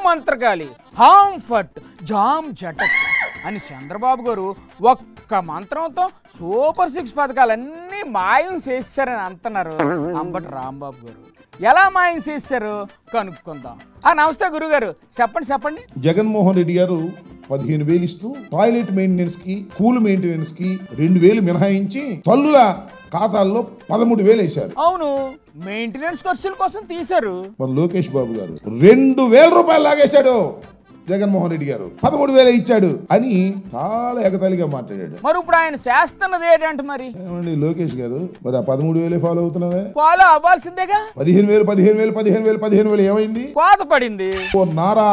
మంత్రగాలి, హామ్ ఫట్, జామ్ జటక్ అని చంద్రబాబు గారు ఒక్క మంత్రంతో సూపర్ 6 పథకాలన్నీ మాయం చేశారని అంటున్నారు అంబటి రాంబాబు గారు. ఎలా మాయం చేశారు కనుక్కుందాం. నమస్తే గురుగారు, చెప్పండి. జగన్మోహన్ రెడ్డి గారు 15,000 ఇస్తూ టాయిలెట్ మెయింటెనెన్స్ కి, కూల్ మెయింటెనెన్స్ కి 2,000 మినహాయించి తల్లుల ఖాతాల్లో 13,000 వేశారు. అవును, మెయింటెనెన్స్ ఖర్చుల కోసం తీశారు. మరి లోకేష్ బాబు గారు 2,000 రూపాయలు లాగేశాడు. జగన్మోహన్ రెడ్డి గారు 13,000 ఇచ్చాడు అని చాలా ఎగతాళిగా మాట్లాడాడు. మరి ఇప్పుడు ఆయన చేస్తున్నది ఏంటంటే మరి ఏమండి లోకేష్ గారు, మరి ఆ 13,000 ఫాలో అవుతున్నావే? ఫాలో అవ్వాల్సిందేగా. 15,000 ఏమైంది? కోత పడింది. నారా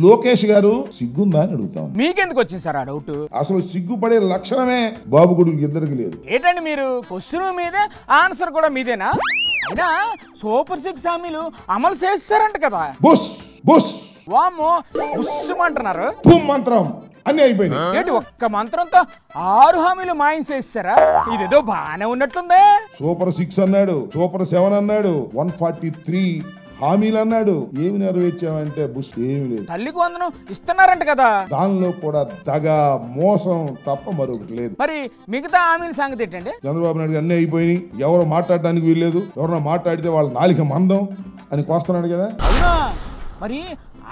లోకేష్ గారు సిగ్గుందా అని అడుగుతాం. మీకెందుకు వచ్చింది సార్ ఆ డౌట్? అసలు సిగ్గుపడే లక్షణమే బాబు కొడుకు ఇద్దరికి లేదు. ఏంటండి మీరు క్వశ్చన్ మీదే ఆన్సర్ కూడా మీదేనా? అయినా సూపర్ 6 హామీలు అమలు చేస్తారంట కదా. బుస్ బుస్ వామ్మో, ఉస్సుమంటున్నారు. మంత్రం అన్ని అయిపోయింది. ఏంటి ఒక్క మంత్రంతో 6 హామీలు మాయం చేస్తారా? ఇదేదో బాగానే ఉన్నట్లుందే. సూపర్ 6 అన్నాడు, సూపర్ 7 అన్నాడు, 143 హామీలు అన్నాడు. ఏమి నెరవేర్చామంటే బుస్ ఏమి లేదు. తల్లికి వందనం ఇస్తున్నారంట కదా. దానిలో కూడా దగ, మోసం తప్ప మరొకటి లేదు. మరి మిగతా హామీల సంగతి ఏంటండి? చంద్రబాబు నాయుడు అన్నీ అయిపోయినాయి, ఎవరు మాట్లాడడానికి వీల్లేదు, ఎవరన్నా మాట్లాడితే వాళ్ళ నాలిక మందం అని కోస్తున్నాడు కదా. అవునా? మరి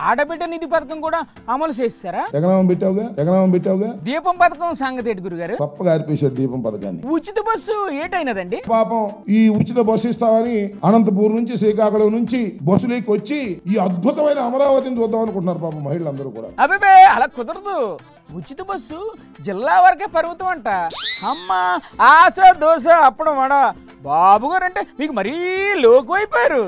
ఆడబిడ్డ నిధి పథకం కూడా అమలు చేస్తారా? జగనామం పెట్టావుగా. దీపం పథకం సంగతి ఏంటి గురుగారు? తప్పగా ఆర్పేశాడు దీపం పథకాన్ని. ఉచిత బస్సు ఏటైనదండి? పాపం ఈ ఉచిత బస్సు ఇస్తామని అనంతపూర్ నుంచి, శ్రీకాకుళం నుంచి బస్సులోకి వచ్చి ఈ అద్భుతమైన అమరావతిని చూద్దాం అనుకుంటున్నారు పాపం మహిళలందరూ కూడా. అబ్బే అలా కుదరదు. ఉచిత బస్సు జిల్లా వరకే పరిమితం అంట. అమ్మ ఆశ దోశ అప్పడం వడ బాబు గారు అంటే మీకు మరీ లోకు అయిపోయారు.